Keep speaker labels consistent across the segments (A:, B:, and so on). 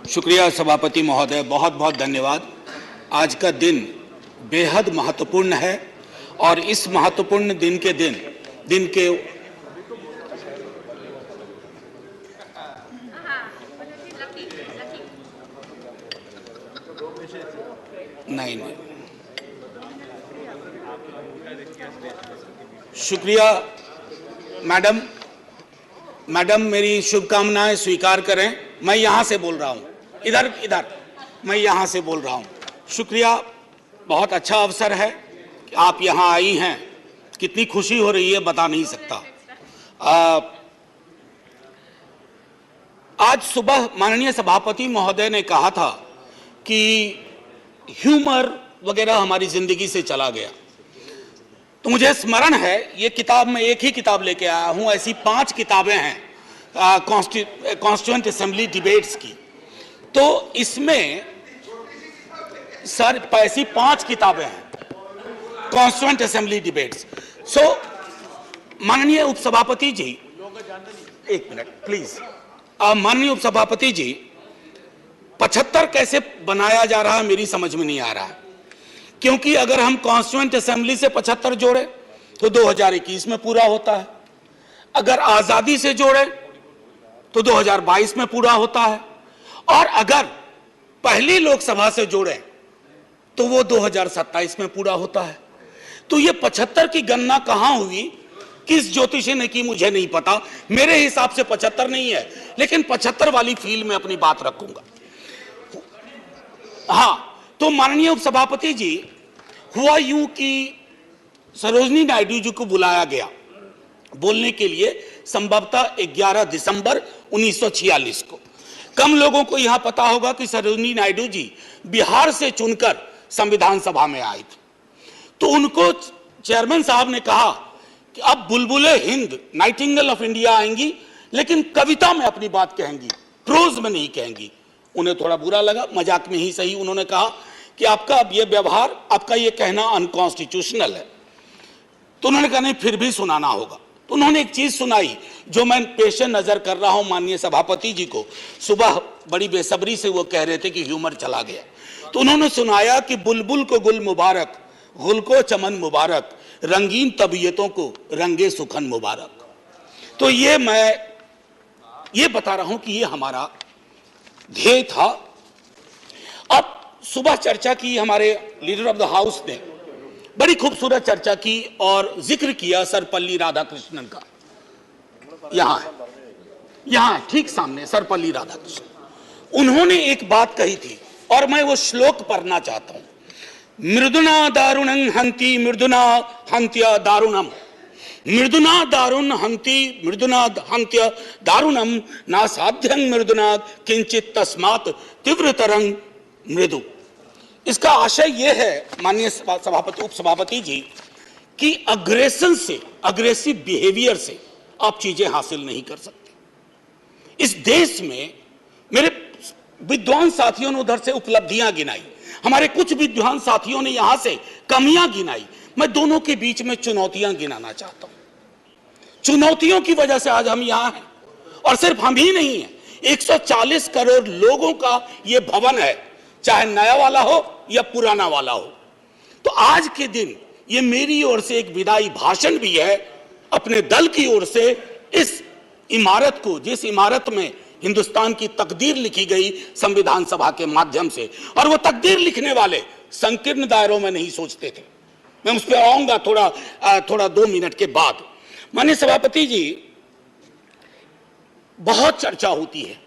A: शुक्रिया सभापति महोदय, बहुत बहुत धन्यवाद। आज का दिन बेहद महत्वपूर्ण है और इस महत्वपूर्ण दिन के नहीं शुक्रिया मैडम मेरी शुभकामनाएं स्वीकार करें। मैं यहां से बोल रहा हूं, इधर मैं यहां से बोल रहा हूं। शुक्रिया, बहुत अच्छा अवसर है कि आप यहां आई हैं। कितनी खुशी हो रही है बता नहीं सकता। आज सुबह माननीय सभापति महोदय ने कहा था कि ह्यूमर वगैरह हमारी जिंदगी से चला गया, तो मुझे स्मरण है ये किताब, मैं एक ही किताब लेके आया हूं, ऐसी 5 किताबें हैं कॉन्स्टिट्यूएंट असेंबली डिबेट्स की। तो इसमें सर ऐसी 5 किताबें हैं कॉन्स्टिट्यूएंट असेंबली डिबेट्स। सो माननीय उपसभापति जी, एक मिनट प्लीज। माननीय उपसभापति जी, 75 कैसे बनाया जा रहा है मेरी समझ में नहीं आ रहा है, क्योंकि अगर हम कॉन्स्टिट्यूएंट असेंबली से 75 जोड़े तो 2021 में पूरा होता है, अगर आजादी से जोड़े तो 2022 में पूरा होता है, और अगर पहली लोकसभा से जोड़े तो वो 2027 में पूरा होता है। तो ये 75 की गणना कहां हुई, किस ज्योतिषी ने की, मुझे नहीं पता। मेरे हिसाब से 75 नहीं है, लेकिन 75 वाली फील में अपनी बात रखूंगा। हां, तो माननीय उपसभापति जी, हुआ यूं कि सरोजिनी नायडू जी को बुलाया गया बोलने के लिए संभवतः 11 दिसंबर 1946 को। कम लोगों को यहां पता होगा कि सरोजिनी नायडू जी बिहार से चुनकर संविधान सभा में आई थी। तो उनको चेयरमैन साहब ने कहा कि अब बुलबुले हिंद, नाइटिंगेल ऑफ इंडिया आएंगी, लेकिन कविता में अपनी बात कहेंगी, प्रोज में नहीं कहेंगी। उन्हें थोड़ा बुरा लगा, मजाक में ही सही। उन्होंने कहा कि आपका अब ये व्यवहार, आपका ये कहना अनकॉन्स्टिट्यूशनल है। तो उन्होंने कहा नहीं, फिर भी सुनाना होगा। तो उन्होंने एक चीज सुनाई जो मैं पेशे नजर कर रहा हूं माननीय सभापति जी को। सुबह बड़ी बेसब्री से वो कह रहे थे कि ह्यूमर चला गया, तो उन्होंने सुनाया कि बुलबुल को गुल मुबारक, गुल को चमन मुबारक, रंगीन तबीयतों को रंगे सुखन मुबारक। तो ये मैं ये बता रहा हूं कि ये हमारा ध्येय था। अब सुबह चर्चा की, हमारे लीडर ऑफ द हाउस ने बड़ी खूबसूरत चर्चा की और जिक्र किया सर्वपल्ली राधाकृष्णन का। यहां ठीक सामने सर्वपल्ली राधाकृष्णन। उन्होंने एक बात कही थी और मैं वो श्लोक पढ़ना चाहता हूं। मृदुना दारुणं हंति मृदुना हंत्य दारुणम, मृदुना दारुण हंति मृदुना हंत्य दारुणम, ना साध्यं मृदुना किंचित तस्मात् तीव्रतरं मृदु। इसका आशय यह है माननीय उपसभापति जी कि अग्रेशन से, अग्रेसिव बिहेवियर से आप चीजें हासिल नहीं कर सकते। इस देश में मेरे विद्वान साथियों ने उधर से उपलब्धियां गिनाई, हमारे कुछ विद्वान साथियों ने यहां से कमियां गिनाई। मैं दोनों के बीच में चुनौतियां गिनाना चाहता हूं। चुनौतियों की वजह से आज हम यहां हैं, और सिर्फ हम ही नहीं हैं, 140 करोड़ लोगों का यह भवन है, चाहे नया वाला हो या पुराना वाला हो। तो आज के दिन ये मेरी ओर से एक विदाई भाषण भी है, अपने दल की ओर से, इस इमारत को, जिस इमारत में हिंदुस्तान की तकदीर लिखी गई संविधान सभा के माध्यम से, और वो तकदीर लिखने वाले संकीर्ण दायरों में नहीं सोचते थे। मैं उस पर आऊंगा थोड़ा 2 मिनट के बाद। माननीय सभापति जी, बहुत चर्चा होती है,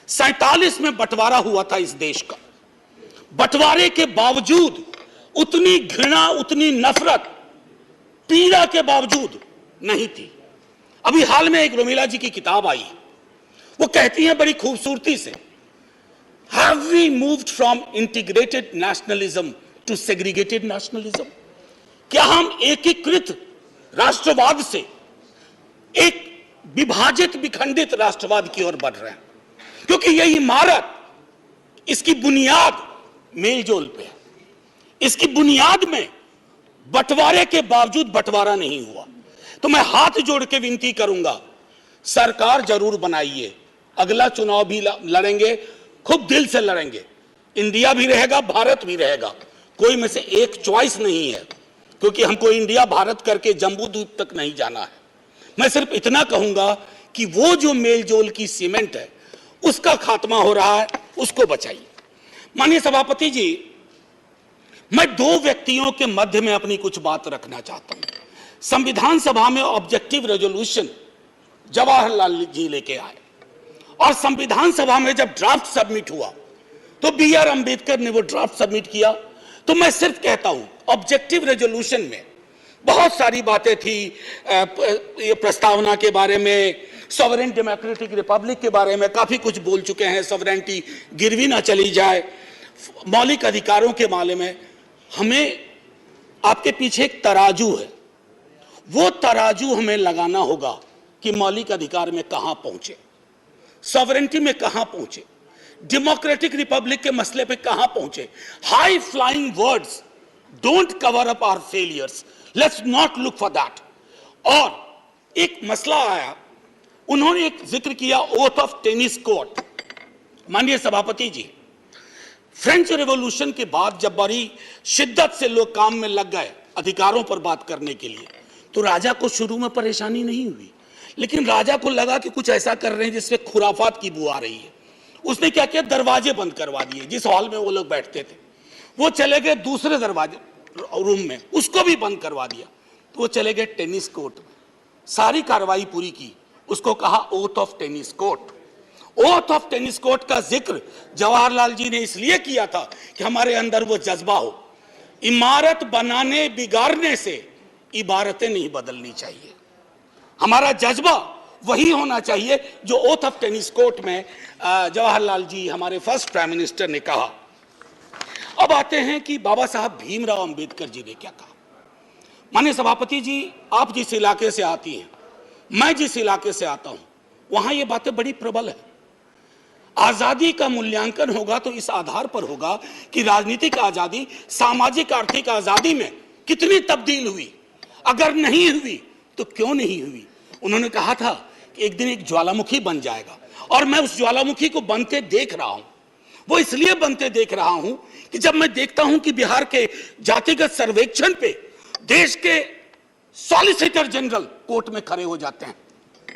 A: 47 में बंटवारा हुआ था इस देश का। बंटवारे के बावजूद उतनी घृणा, उतनी नफरत, पीड़ा के बावजूद नहीं थी। अभी हाल में एक रोमिला जी की किताब आई, वो कहती हैं बड़ी खूबसूरती से, have we moved from integrated nationalism to segregated nationalism? क्या हम एकीकृत राष्ट्रवाद से एक विभाजित, विखंडित राष्ट्रवाद की ओर बढ़ रहे हैं? क्योंकि यह इमारत, इसकी बुनियाद मेलजोल पे है। इसकी बुनियाद में बंटवारे के बावजूद बंटवारा नहीं हुआ। तो मैं हाथ जोड़ के विनती करूंगा, सरकार जरूर बनाइए, अगला चुनाव भी लड़ेंगे, खूब दिल से लड़ेंगे। इंडिया भी रहेगा, भारत भी रहेगा, कोई में से एक चॉइस नहीं है, क्योंकि हमको इंडिया भारत करके जम्बू द्वीप तक नहीं जाना है। मैं सिर्फ इतना कहूंगा कि वो जो मेलजोल की सीमेंट है उसका खात्मा हो रहा है, उसको बचाइए। माननीय सभापति जी, मैं दो व्यक्तियों के मध्य में अपनी कुछ बात रखना चाहता हूं। संविधान सभा में ऑब्जेक्टिव रेजोल्यूशन जवाहरलाल जी लेके आए और संविधान सभा में जब ड्राफ्ट सबमिट हुआ तो बी.आर. अंबेडकर ने वो ड्राफ्ट सबमिट किया। तो मैं सिर्फ कहता हूं, ऑब्जेक्टिव रेजोल्यूशन में बहुत सारी बातें थी, ये प्रस्तावना के बारे में, सॉवरेन डेमोक्रेटिक रिपब्लिक के बारे में काफी कुछ बोल चुके हैं, सॉवरेनिटी गिरवी ना चली जाए, मौलिक अधिकारों के बारे में। हमें आपके पीछे एक तराजू है, वो तराजू हमें लगाना होगा कि मौलिक अधिकार में कहां पहुंचे, सॉवरेनिटी में कहां पहुंचे, डेमोक्रेटिक रिपब्लिक के मसले पे कहां पहुंचे। High flying words don't cover up our failures, let's not look for that. और एक मसला आया, उन्होंने एक जिक्र किया ओथ ऑफ टेनिस कोर्ट। माननीय सभापति जी, फ्रेंच रेवोल्यूशन के बाद जब बड़ी शिद्दत से लोग काम में लग गए अधिकारों पर बात करने के लिए, तो राजा को शुरू में परेशानी नहीं हुई, लेकिन राजा को लगा कि कुछ ऐसा कर रहे हैं जिससे खुराफात की बू आ रही है। उसने क्या किया, दरवाजे बंद करवा दिए। जिस हॉल में वो लोग बैठते थे वो चले गए दूसरे दरवाजे रूम में, उसको भी बंद करवा दिया। तो वो चले गए टेनिस कोर्ट में, सारी कार्रवाई पूरी की, उसको कहा oath of tennis court. Oath of tennis court का जिक्र जवाहरलाल जी ने इसलिए किया था कि हमारे अंदर वो जज्बा हो, इमारत बनाने बिगाड़ने से इबारतें नहीं बदलनी चाहिए। हमारा जज्बा वही होना चाहिए जो ओथ ऑफ टेनिस कोर्ट में जवाहरलाल जी, हमारे फर्स्ट प्राइम मिनिस्टर, ने कहा। अब आते हैं कि बाबा साहब भीमराव अंबेडकर जी ने क्या कहा। माननीय सभापति जी, आप जिस इलाके से आती हैं, मैं जिस इलाके से आता हूं, वहां ये बातें बड़ी प्रबल है। आजादी का मूल्यांकन होगा तो इस आधार पर होगा कि राजनीतिक आजादी, सामाजिक आर्थिक आजादी में कितनी तब्दील हुई, अगर नहीं हुई तो क्यों नहीं हुई। उन्होंने कहा था कि एक दिन एक ज्वालामुखी बन जाएगा, और मैं उस ज्वालामुखी को बनते देख रहा हूं। वो इसलिए बनते देख रहा हूं कि जब मैं देखता हूं कि बिहार के जातिगत सर्वेक्षण पे देश के सॉलिसिटर जनरल कोर्ट में खड़े हो जाते हैं,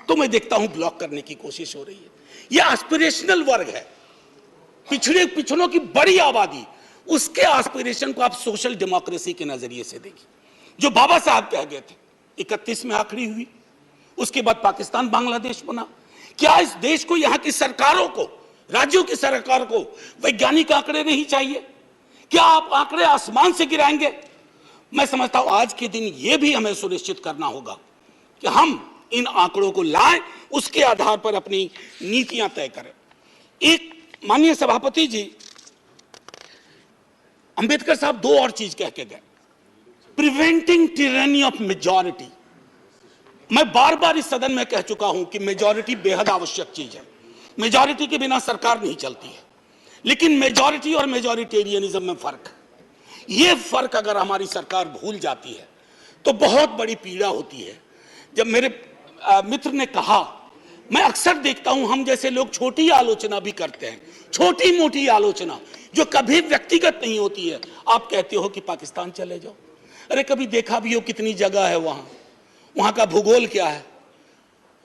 A: तो मैं देखता हूं ब्लॉक करने की कोशिश हो रही है। यह एस्पिरेशनल वर्ग है, पिछड़ों की बड़ी आबादी, उसके एस्पिरेशन को आप सोशल डेमोक्रेसी के नजरिए से देखिए। जो बाबा साहब कह गए थे 31 में आखिरी हुई, उसके बाद पाकिस्तान बांग्लादेश बना। क्या इस देश को, यहां की सरकारों को, राज्यों की सरकार को वैज्ञानिक आंकड़े नहीं चाहिए? क्या आप आंकड़े आसमान से गिराएंगे? मैं समझता हूं आज के दिन यह भी हमें सुनिश्चित करना होगा कि हम इन आंकड़ों को लाएं, उसके आधार पर अपनी नीतियां तय करें। एक माननीय सभापति जी, अंबेडकर साहब दो और चीज कह के गए, प्रिवेंटिंग टिरनी ऑफ मेजॉरिटी। मैं बार बार इस सदन में कह चुका हूं कि मेजॉरिटी बेहद आवश्यक चीज है, मेजॉरिटी के बिना सरकार नहीं चलती है, लेकिन मेजॉरिटी और मेजॉरिटेरियनिज्म में फर्क है। यह फर्क अगर हमारी सरकार भूल जाती है तो बहुत बड़ी पीड़ा होती है। जब मेरे मित्र ने कहा, मैं अक्सर देखता हूं हम जैसे लोग छोटी आलोचना भी करते हैं, छोटी मोटी आलोचना जो कभी व्यक्तिगत नहीं होती है। आप कहते हो कि पाकिस्तान चले जाओ, अरे कभी देखा भी हो कितनी जगह है वहां का भूगोल क्या है,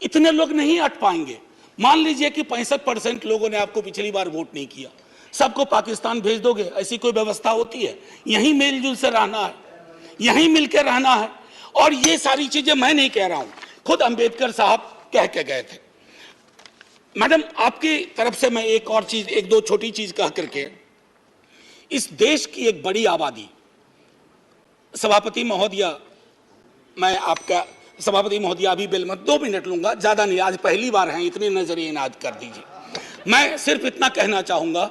A: इतने लोग नहीं अट पाएंगे। मान लीजिए कि 65% लोगों ने आपको पिछली बार वोट नहीं किया, सबको पाकिस्तान भेज दोगे? ऐसी कोई व्यवस्था होती है? यहीं मेलजुल से रहना है, यहीं मिलकर रहना है। और ये सारी चीजें मैं नहीं कह रहा हूं, खुद अंबेडकर साहब कह के गए थे। मैडम, आपकी तरफ से मैं एक और चीज, एक दो छोटी चीज कह करके, इस देश की एक बड़ी आबादी, सभापति महोदया, मैं आपका सभापति महोदया अभी बिल मत 2 मिनट लूंगा, ज्यादा नहीं, आज पहली बार हैं, इतने नजरिए इनाद कर दीजिए। मैं सिर्फ इतना कहना चाहूंगा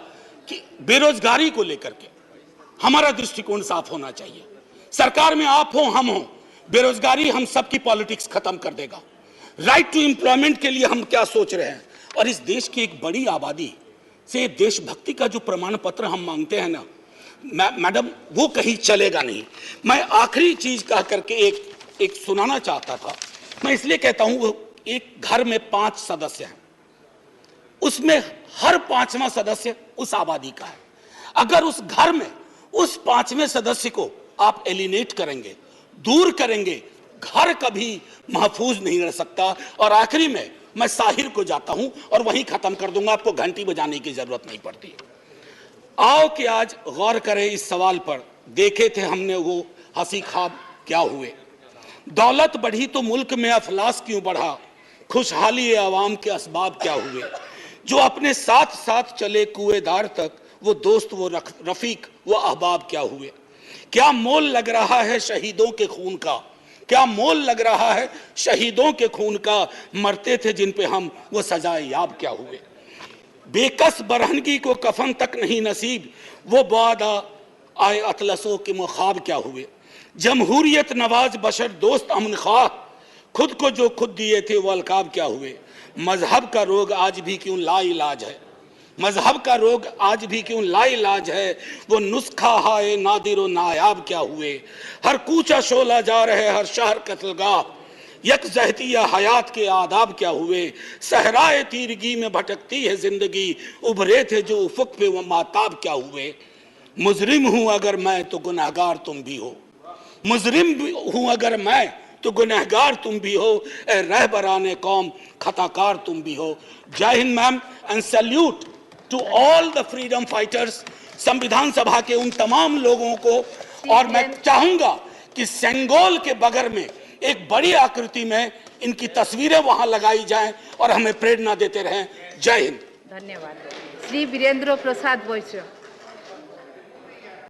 A: कि बेरोजगारी को लेकर के हमारा दृष्टिकोण साफ होना चाहिए। सरकार में आप हो, हम हो, बेरोजगारी हम सबकी पॉलिटिक्स खत्म कर देगा। राइट टू एम्प्लॉयमेंट के लिए हम क्या सोच रहे हैं, और इस देश की एक बड़ी आबादी से देशभक्ति का जो प्रमाण पत्र हम मांगते हैं ना मैडम, वो कहीं चलेगा नहीं। मैं आखिरी चीज कह करके एक सुनाना चाहता था। मैं इसलिए कहता हूं, वो एक घर में 5 सदस्य हैं, उसमें हर पांचवा सदस्य उस आबादी का है। अगर उस घर में उस पांचवें सदस्य को आप एलिनेट करेंगे, दूर करेंगे, घर कभी महफूज नहीं रह सकता। और आखिरी में मैं साहिर को जाता हूं और वहीं खत्म कर दूंगा, आपको घंटी बजाने की जरूरत नहीं पड़ती। आओ कि आज गौर करें इस सवाल पर, देखे थे हमने वो हंसी ख्वाब क्या हुए। दौलत बढ़ी तो मुल्क में अफलास क्यों बढ़ा, खुशहाली आवाम के असबाब क्या हुए। जो अपने साथ साथ चले कुएदार तक, वो दोस्त वो रफीक वो अहबाब क्या हुए। क्या मोल लग रहा है शहीदों के खून का, क्या मोल लग रहा है शहीदों के खून का। मरते थे जिन पे हम, वो सजाए याब क्या हुए। बेकस बरहनगी को कफन तक नहीं नसीब, वो बादा आए अतलसों के मुखाब क्या हुए। जमहूरियत नवाज बशर दोस्त अमन ख्वाह, खुद को जो खुद दिए थे वो अलकाब क्या हुए। मजहब का रोग आज भी क्यों लाइलाज है, मजहब का रोग आज भी क्यों लाइलाज है। वो नुस्खा हाय नादिर व नायाब क्या हुए। हर कूचा शोला जा रहे हर शहर कत्लगाह, यकजहतिया हयात के आदाब क्या हुए। सहराए तीरगी में भटकती है जिंदगी, उभरे थे जो उफक पे वो माताब क्या हुए। मुजरिम हूं अगर मैं तो गुनहगार तुम भी हो, मुजरिम हूं अगर मैं तो गुनहगार तुम भी हो। ए रहबराने कौम खताकार तुम भी हो। Jai Hind ma'am, and salute to all the freedom fighters, संविधान सभा के उन तमाम लोगों को। और मैं चाहूंगा कि सेंगोल के बगर में एक बड़ी आकृति में इनकी तस्वीरें वहां लगाई जाएं और हमें प्रेरणा देते रहें। जय हिंद।
B: धन्यवाद। श्री वीरेंद्र प्रसाद वैश्य।